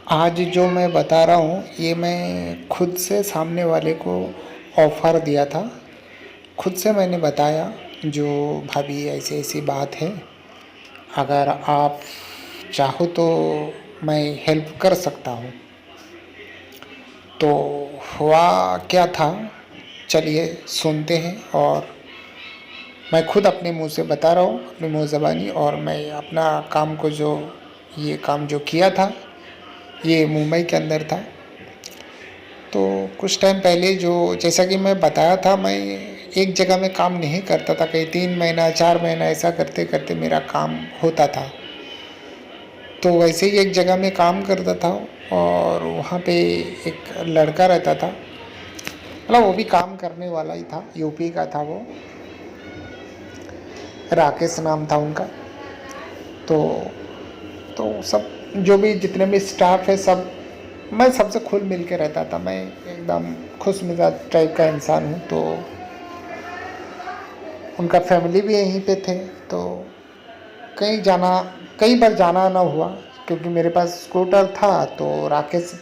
आज जो मैं बता रहा हूँ ये मैं खुद से सामने वाले को ऑफ़र दिया था। खुद से मैंने बताया जो भाभी ऐसी ऐसी बात है, अगर आप चाहो तो मैं हेल्प कर सकता हूँ। तो हुआ क्या था, चलिए सुनते हैं। और मैं खुद अपने मुंह से बता रहा हूँ, अपनी मुंह ज़बानी। और मैं अपना काम को जो ये काम जो किया था ये मुंबई के अंदर था। तो कुछ टाइम पहले जो जैसा कि मैं बताया था, मैं एक जगह में काम नहीं करता था, कहीं 3 महीना 4 महीना ऐसा करते करते मेरा काम होता था। तो वैसे ही एक जगह में काम करता था और वहाँ पे एक लड़का रहता था, मतलब वो भी काम करने वाला ही था, यूपी का था वो, राकेश नाम था उनका। तो सब जो भी जितने भी स्टाफ है सब, मैं सबसे खुल मिल के रहता था। मैं एकदम खुश मिजाज टाइप का इंसान हूँ। तो उनका फैमिली भी यहीं पे थे। तो कई बार जाना ना हुआ, क्योंकि मेरे पास स्कूटर था तो राकेश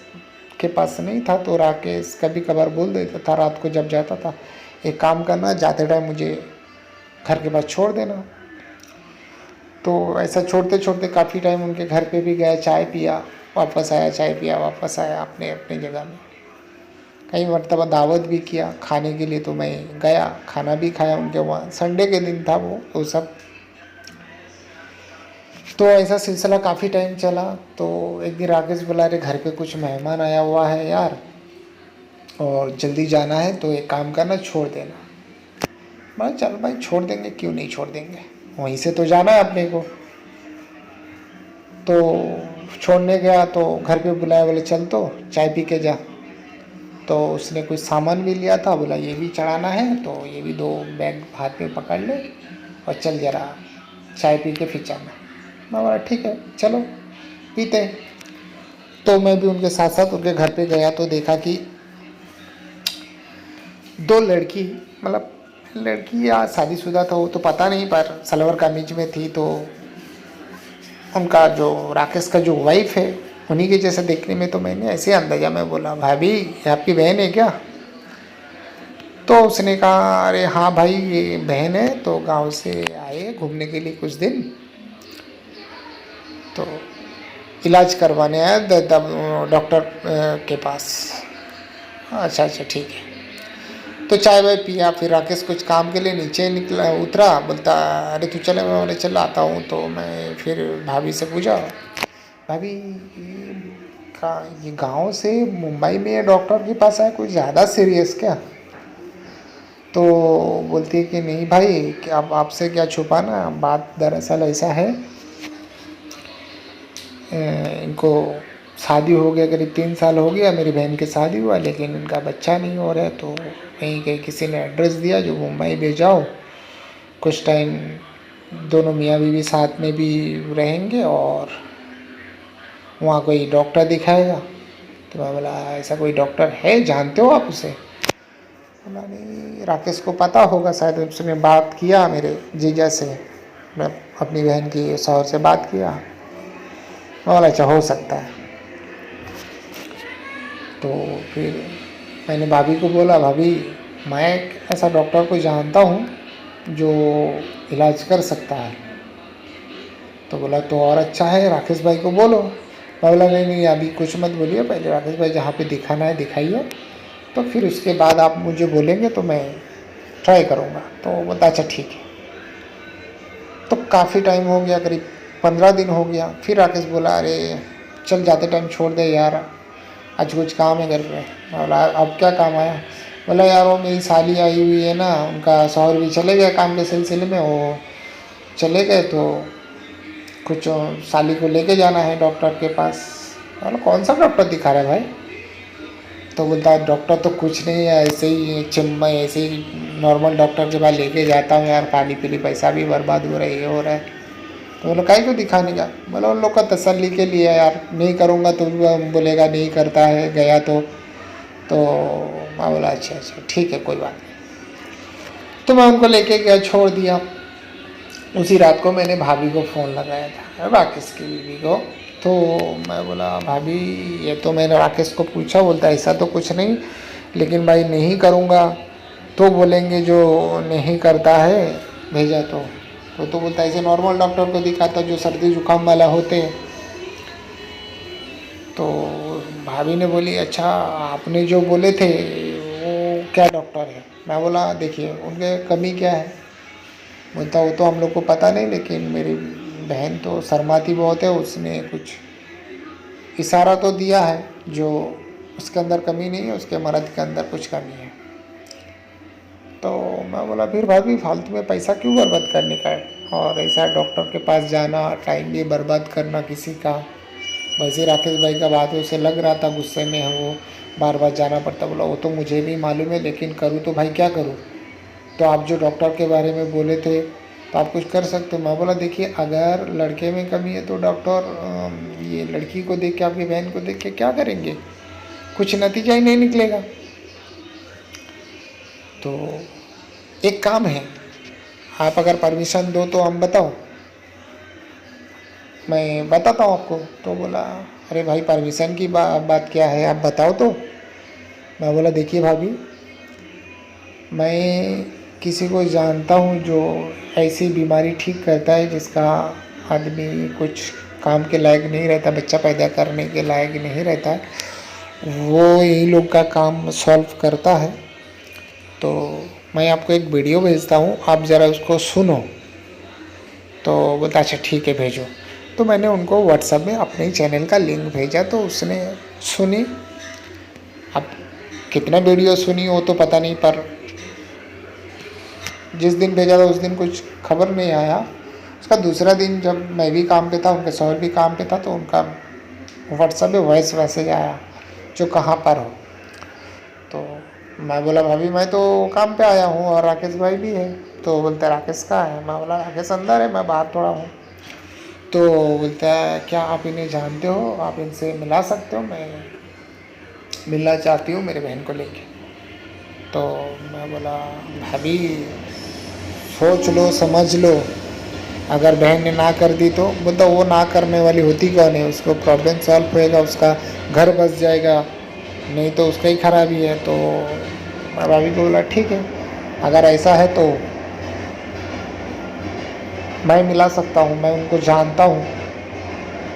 के पास नहीं था। तो राकेश कभी कभार बोल देता था रात को जब जाता था, एक काम करना, जाते टाइम मुझे घर के पास छोड़ देना। तो ऐसा छोड़ते छोड़ते काफ़ी टाइम उनके घर पे भी गया, चाय पिया, वापस आया, चाय पिया, वापस आया अपने अपने जगह में। कई मरतबा दावत भी किया खाने के लिए, तो मैं गया, खाना भी खाया उनके वहाँ। संडे के दिन था वो सब। तो ऐसा सिलसिला काफ़ी टाइम चला। तो एक दिन राकेश बुला रहे, घर पे कुछ मेहमान आया हुआ है यार, और जल्दी जाना है, तो एक काम करना, छोड़ देना। मैं चल भाई छोड़ देंगे, क्यों नहीं छोड़ देंगे, वहीं से तो जाना है अपने को। तो छोड़ने गया तो घर पे बुलाया, बोले चल तो चाय पी के जा। तो उसने कुछ सामान भी लिया था, बोला ये भी चढ़ाना है, तो ये भी 2 बैग हाथ में पकड़ ले और चल जरा चाय पी के फिर जाना। मैं बोला ठीक है चलो पीते हैं। तो मैं भी उनके साथ साथ उनके घर पे गया तो देखा कि 2 लड़की, मतलब लड़की या शादीशुदा था वो तो पता नहीं, पर सलवार कमीज में थी। तो उनका जो राकेश का जो वाइफ है उन्हीं के जैसे देखने में। तो मैंने ऐसे अंदाजा में बोला, भाभी ये आपकी बहन है क्या? तो उसने कहा अरे हाँ भाई ये बहन है, तो गांव से आए घूमने के लिए कुछ दिन, तो इलाज करवाने आया डॉक्टर के पास। अच्छा अच्छा ठीक है। तो चाय वाय पिया, फिर राकेश कुछ काम के लिए नीचे निकला, उतरा, बोलता अरे तू चले, मैं बोले चल आता हूँ। तो मैं फिर भाभी से पूछा, भाभी ये गांव से मुंबई में डॉक्टर के पास आया, कुछ ज़्यादा सीरियस क्या? तो बोलती है कि नहीं भाई, कि अब आपसे क्या छुपाना, बात दरअसल ऐसा है, इनको शादी हो गया, करीब 3 साल हो गया मेरी बहन की शादी हुआ, लेकिन इनका बच्चा नहीं हो रहा है। तो कहीं कहीं किसी ने एड्रेस दिया जो मुंबई भेज जाओ, कुछ टाइम दोनों मियाँ बीवी साथ में भी रहेंगे और वहाँ कोई डॉक्टर दिखाएगा। तो मैं बोला ऐसा कोई डॉक्टर है, जानते हो आप उसे? बोला नहीं, राकेश को पता होगा शायद, उसने बात किया मेरे जीजा से, मैं अपनी बहन की शौहर से बात किया। मैं बोला अच्छा हो सकता है। तो फिर मैंने भाभी को बोला, भाभी मैं ऐसा डॉक्टर को जानता हूँ जो इलाज कर सकता है। तो बोला तो और अच्छा है, राकेश भाई को बोलो। मैं बोला नहीं नहीं अभी कुछ मत बोलिए, पहले राकेश भाई जहाँ पे दिखाना है दिखाइए, तो फिर उसके बाद आप मुझे बोलेंगे तो मैं ट्राई करूँगा। तो बोलता अच्छा ठीक है। तो काफ़ी टाइम हो गया, करीब 15 दिन हो गया। फिर राकेश बोला अरे चल जाते टाइम छोड़ दे यार, आज कुछ काम है घर पे। बोला अब क्या काम आया? बोला यार वो मेरी साली आई हुई है ना, उनका शौहर भी चले गए काम के सिलसिले में, वो चले गए, तो कुछ साली को लेके जाना है डॉक्टर के पास। बोला कौन सा डॉक्टर दिखा रहा है भाई? तो बोलता है डॉक्टर तो कुछ नहीं है, ऐसे ही चिम्मा, ऐसे ही नॉर्मल डॉक्टर के पास लेके जाता हूँ यार, खाली पीली पैसा भी बर्बाद हो रहा है, ये हो रहा है। तो बोला काहे को दिखाने का? बोला उन लोग का तसल्ली के लिए यार, नहीं करूँगा तो बोलेगा नहीं करता है, गया तो मैं बोला अच्छा अच्छा ठीक है कोई बात नहीं। तो मैं उनको लेके गया, छोड़ दिया। उसी रात को मैंने भाभी को फ़ोन लगाया था, राकेश की बीवी को। तो मैं बोला भाभी ये तो मैंने राकेश को पूछा, बोलता ऐसा तो कुछ नहीं, लेकिन भाई नहीं करूँगा तो बोलेंगे जो नहीं करता है भेजा तो बोलता ऐसे नॉर्मल डॉक्टर को दिखाता जो सर्दी जुकाम वाला होते हैं। तो भाभी ने बोली अच्छा आपने जो बोले थे वो क्या डॉक्टर है। मैं बोला देखिए उनके कमी क्या है। बोलता वो तो हम लोग को पता नहीं, लेकिन मेरी बहन तो शर्माती बहुत है, उसने कुछ इशारा तो दिया है जो उसके अंदर कमी नहीं है, उसके मर्द के अंदर कुछ कमी है। तो मैं बोला फिर भाभी फालतू में पैसा क्यों बर्बाद करने का है, और ऐसा डॉक्टर के पास जाना, टाइम भी बर्बाद करना किसी का। वैसे राकेश भाई का बात उसे लग रहा था, गुस्से में है वो, बार बार जाना पड़ता। बोला वो तो मुझे भी मालूम है, लेकिन करूँ तो भाई क्या करूँ। तो आप जो डॉक्टर के बारे में बोले थे तो आप कुछ कर सकते हो। मैं बोला देखिए अगर लड़के में कमी है तो डॉक्टर ये लड़की को देख के, आपकी बहन को देख के क्या करेंगे, कुछ नतीजा ही नहीं निकलेगा। तो एक काम है, आप अगर परमिशन दो तो हम बताओ, मैं बताता हूँ आपको। तो बोला अरे भाई परमिशन की बात क्या है, आप बताओ तो। मैं बोला देखिए भाभी मैं किसी को जानता हूँ जो ऐसी बीमारी ठीक करता है जिसका आदमी कुछ काम के लायक नहीं रहता, बच्चा पैदा करने के लायक नहीं रहता, वो यही लोग का काम सॉल्व करता है। तो मैं आपको एक वीडियो भेजता हूँ, आप ज़रा उसको सुनो। तो बोलता अच्छा ठीक है भेजो। तो मैंने उनको व्हाट्सएप में अपने चैनल का लिंक भेजा, तो उसने सुनी। अब कितना वीडियो सुनी वो तो पता नहीं, पर जिस दिन भेजा था उस दिन कुछ खबर नहीं आया। उसका दूसरा दिन जब मैं भी काम पे था, उनके शौहर भी काम पे था, तो उनका व्हाट्सएप में वॉइस मैसेज आया जो कहाँ पर हो। तो मैं बोला भाभी मैं तो काम पे आया हूँ और राकेश भाई भी है। तो बोलता है राकेश कहाँ है। मैं बोला राकेश अंदर है, मैं बाहर थोड़ा हूँ। तो बोलता है क्या आप इन्हें जानते हो, आप इनसे मिला सकते हो, मैं मिलना चाहती हूँ मेरे बहन को लेके। तो मैं बोला भाभी सोच लो समझ लो, अगर बहन ने ना कर दी तो। बोलता वो ना करने वाली होती कौन है, उसको प्रॉब्लम सॉल्व होएगा, उसका घर बस जाएगा, नहीं तो उसका ही खराबी है। तो मैं भाभी को बोला ठीक है अगर ऐसा है तो मैं मिला सकता हूँ, मैं उनको जानता हूँ।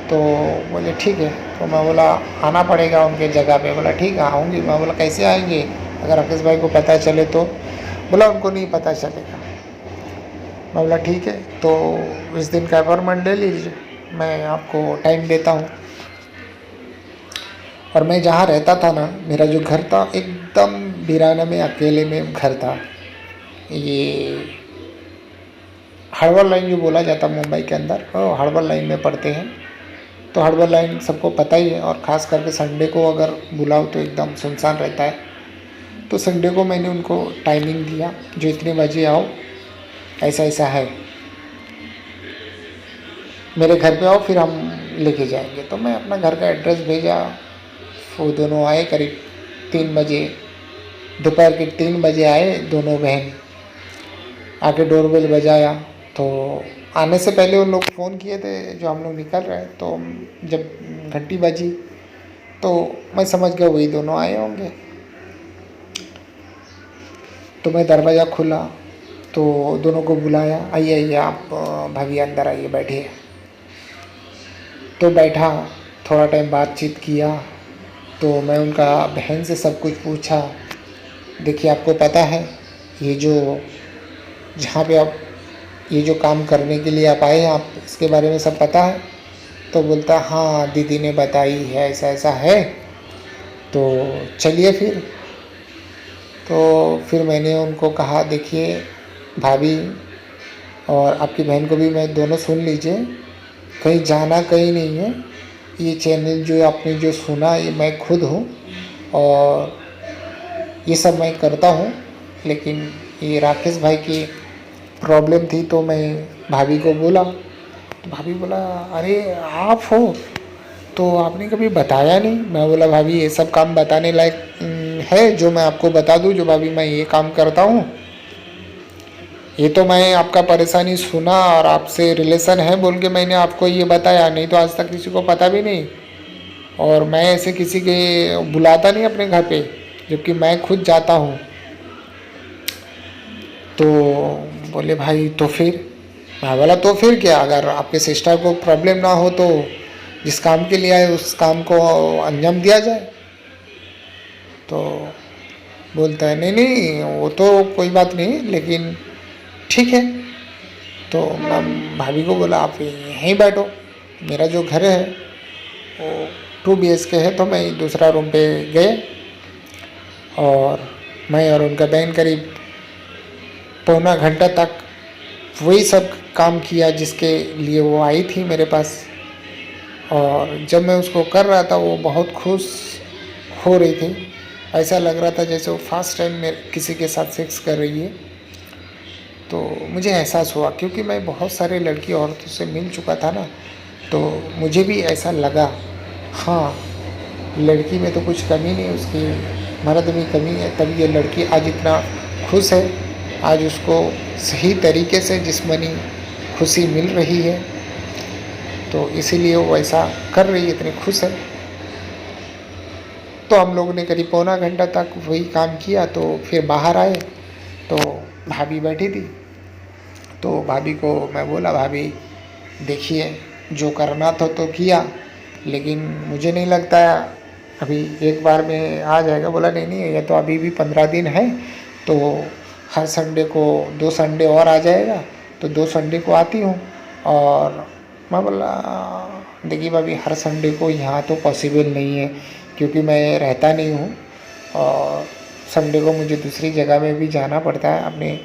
तो बोले ठीक है। तो मैं बोला आना पड़ेगा उनके जगह पे। बोला ठीक है आऊँगी। मैं बोला कैसे आएंगे, अगर राकेश भाई को पता चले तो। बोला उनको नहीं पता चलेगा। मैं बोला ठीक है, तो इस दिन का अपॉइंटमेंट ले लीजिए, मैं आपको टाइम देता हूँ। और मैं जहाँ रहता था ना, मेरा जो घर था एकदम वीराना में अकेले में घर था। ये हड़वल लाइन जो बोला जाता मुंबई के अंदर, वो हड़वल लाइन में पड़ते हैं। तो हड़वल लाइन सबको पता ही है, और ख़ास करके संडे को अगर बुलाओ तो एकदम सुनसान रहता है। तो संडे को मैंने उनको टाइमिंग दिया जो इतने बजे आओ, ऐसा ऐसा है, मेरे घर पे आओ फिर हम लेके जाएंगे। तो मैं अपना घर का एड्रेस भेजा, वो दोनों आए करीब 3 बजे, दोपहर के 3 बजे आए दोनों बहन। आके डोरबेल बजाया, तो आने से पहले उन लोग फ़ोन किए थे जो हम लोग निकल रहे हैं। तो जब घंटी बजी तो मैं समझ गया वही दोनों आए होंगे। तो मैं दरवाज़ा खुला तो दोनों को बुलाया, आइए आइए आप भाभी अंदर आइए बैठिए। तो बैठा, थोड़ा टाइम बातचीत किया। तो मैं उनका बहन से सब कुछ पूछा। देखिए आपको पता है ये जो जहाँ पे आप ये जो काम करने के लिए आप आए हैं, आप इसके बारे में सब पता है। तो बोलता हाँ दीदी ने बताई है, ऐसा ऐसा है। तो चलिए फिर। तो फिर मैंने उनको कहा देखिए भाभी और आपकी बहन को भी, मैं दोनों सुन लीजिए, कहीं जाना कहीं नहीं है। ये चैनल जो आपने जो सुना ये मैं खुद हूँ और ये सब मैं करता हूँ, लेकिन ये राकेश भाई की प्रॉब्लम थी तो मैं भाभी को बोला। तो भाभी बोला अरे आप हो तो आपने कभी बताया नहीं। मैं बोला भाभी ये सब काम बताने लायक है जो मैं आपको बता दूं, जो भाभी मैं ये काम करता हूँ, ये तो मैं आपका परेशानी सुना और आपसे रिलेशन है बोल के मैंने आपको ये बताया, नहीं तो आज तक किसी को पता भी नहीं। और मैं ऐसे किसी के बुलाता नहीं अपने घर पे, जबकि मैं खुद जाता हूँ। तो बोले भाई तो फिर, मैं बोला तो फिर क्या, अगर आपके सिस्टर को प्रॉब्लम ना हो तो जिस काम के लिए आए उस काम को अंजाम दिया जाए। तो बोलता है नहीं नहीं वो तो कोई बात नहीं, लेकिन ठीक है। तो मैं भाभी को बोला आप यहीं बैठो, मेरा जो घर है वो 2 BHK है। तो मैं दूसरा रूम पे गए और मैं और उनका बहन करीब पौना घंटा तक वही सब काम किया जिसके लिए वो आई थी मेरे पास। और जब मैं उसको कर रहा था वो बहुत खुश हो रही थी, ऐसा लग रहा था जैसे वो फर्स्ट टाइम मेरे किसी के साथ सेक्स कर रही है। तो मुझे एहसास हुआ, क्योंकि मैं बहुत सारे लड़की औरतों से मिल चुका था ना, तो मुझे भी ऐसा लगा हाँ लड़की में तो कुछ कमी नहीं, उसकी मर्द में कमी है, तभी ये लड़की आज इतना खुश है, आज उसको सही तरीके से जिस्मानी खुशी मिल रही है, तो इसीलिए वो ऐसा कर रही है, इतनी खुश है। तो हम लोगों ने करीब पौना घंटा तक वही काम किया। तो फिर बाहर आए तो भाभी बैठी थी। तो भाभी को मैं बोला भाभी देखिए जो करना था तो किया, लेकिन मुझे नहीं लगता अभी एक बार में आ जाएगा। बोला नहीं नहीं ये तो अभी भी 15 दिन है, तो हर संडे को 2 संडे और आ जाएगा, तो 2 संडे को आती हूँ। और मैं बोला देखिए भाभी हर संडे को यहाँ तो पॉसिबल नहीं है, क्योंकि मैं रहता नहीं हूँ और संडे को मुझे दूसरी जगह में भी जाना पड़ता है, अपने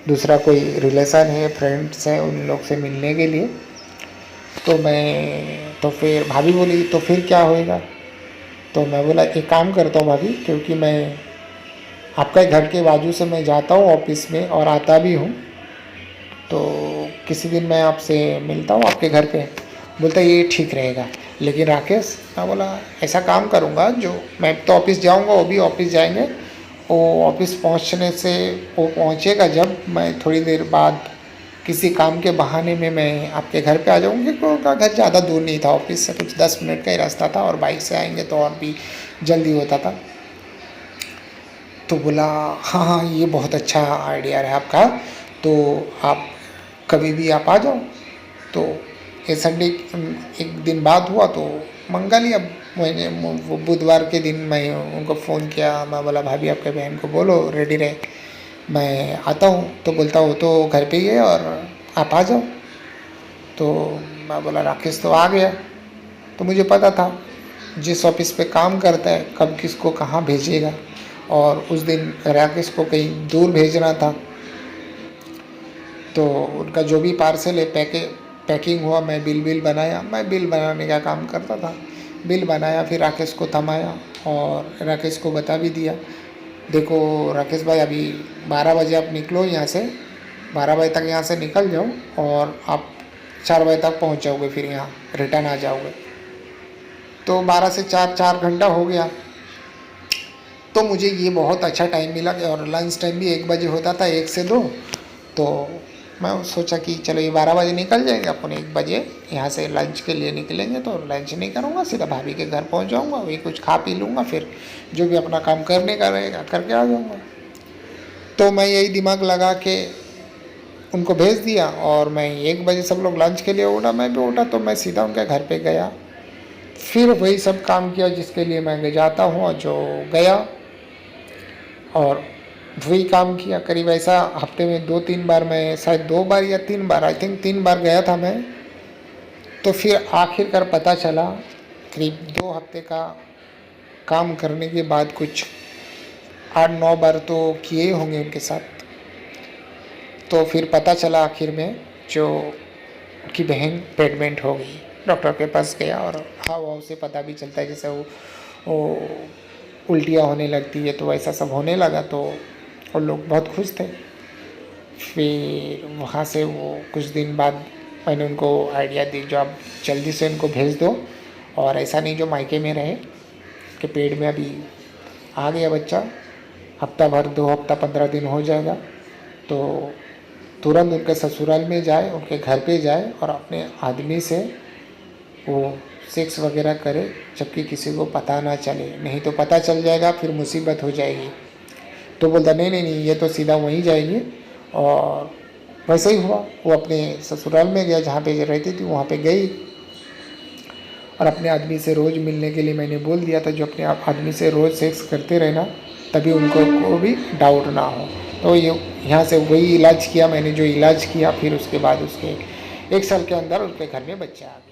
दूसरा कोई रिलेशन है, फ्रेंड्स हैं, उन लोग से मिलने के लिए। तो फिर भाभी बोली तो फिर क्या होएगा। तो मैं बोला एक काम करता हूँ भाभी, क्योंकि मैं आपका घर के बाजू से मैं जाता हूँ ऑफिस में और आता भी हूँ, तो किसी दिन मैं आपसे मिलता हूँ आपके घर पे। बोलता ये ठीक रहेगा, लेकिन राकेश, मैं बोला ऐसा काम करूँगा, जो मैं तो ऑफिस जाऊँगा वो भी ऑफिस जाएंगे, वो ऑफिस पहुँचने से वो पहुँचेगा जब, मैं थोड़ी देर बाद किसी काम के बहाने में मैं आपके घर पे आ जाऊँगी, क्योंकि उनका घर ज़्यादा दूर नहीं था, ऑफिस से कुछ 10 मिनट का ही रास्ता था, और बाइक से आएंगे तो और भी जल्दी होता था। तो बोला हाँ हाँ ये बहुत अच्छा आइडिया है आपका, तो आप कभी भी आप आ जाओ। तो ये संडे एक दिन बाद हुआ, तो मंगल या मैंने वो बुधवार के दिन मैं उनको फ़ोन किया। मैं बोला भाभी आपके बहन को बोलो रेडी रहे, मैं आता हूँ। तो बोलता वो तो घर पे ही है और आप आ जाओ। तो मैं बोला राकेश तो आ गया। तो मुझे पता था जिस ऑफिस पे काम करता है कब किसको कहाँ भेजेगा, और उस दिन राकेश को कहीं दूर भेजना था। तो उनका जो भी पार्सल है पैकिंग हुआ, मैं बिल बनाया, मैं बिल बनाने का काम करता था। बिल बनाया, फिर राकेश को थमाया और राकेश को बता भी दिया, देखो राकेश भाई अभी 12 बजे आप निकलो यहाँ से, 12 बजे तक यहाँ से निकल जाओ और आप 4 बजे तक पहुँच जाओगे, फिर यहाँ रिटर्न आ जाओगे। तो 12 से 4 घंटा हो गया। तो मुझे ये बहुत अच्छा टाइम मिला, और लंच टाइम भी 1 बजे होता था, 1 से 2। तो मैं सोचा कि चलो ये 12 बजे निकल जाएंगे, अपन 1 बजे यहाँ से लंच के लिए निकलेंगे, तो लंच नहीं करूँगा, सीधा भाभी के घर पहुँच जाऊँगा, वही कुछ खा पी लूँगा, फिर जो भी अपना काम करने का रहेगा करके आ जाऊँगा। तो मैं यही दिमाग लगा के उनको भेज दिया, और मैं 1 बजे सब लोग लंच के लिए उठा, मैं भी उठा, तो मैं सीधा उनके घर पे गया। फिर वही सब काम किया जिसके लिए मैं जाता हूँ, और जो गया और वही काम किया। करीब ऐसा हफ्ते में 2-3 बार, मैं शायद 2 बार या 3 बार, आई थिंक 3 बार गया था मैं। तो फिर आखिरकार पता चला, करीब 2 हफ्ते का काम करने के बाद कुछ 8-9 बार तो किए होंगे उनके साथ। तो फिर पता चला आखिर में जो कि बहन प्रेग्नेंट हो गई। डॉक्टर के पास गया और हाव भाव से पता भी चलता है, जैसे वो उल्टियाँ होने लगती है, तो ऐसा सब होने लगा। तो वो लोग बहुत खुश थे। फिर वहाँ से वो कुछ दिन बाद मैंने उनको आइडिया दी, जो आप जल्दी से उनको भेज दो, और ऐसा नहीं जो मायके में रहे कि पेट में अभी आ गया बच्चा, हफ्ता भर 2 हफ्ता 15 दिन हो जाएगा, तो तुरंत उनके ससुराल में जाए, उनके घर पे जाए और अपने आदमी से वो सेक्स वगैरह करे, जबकि किसी को पता ना चले, नहीं तो पता चल जाएगा फिर मुसीबत हो जाएगी। तो बोलता नहीं नहीं नहीं, ये तो सीधा वहीं जाएगी। और वैसे ही हुआ, वो अपने ससुराल में गया जहाँ पे रहती थी, वहाँ पे गई और अपने आदमी से रोज़ मिलने के लिए मैंने बोल दिया था, जो अपने आदमी से रोज़ सेक्स करते रहना, तभी उनको को भी डाउट ना हो। तो ये यहाँ से वही इलाज किया मैंने जो इलाज किया, फिर उसके बाद उसके 1 साल के अंदर उसके घर में बच्चा आ गया।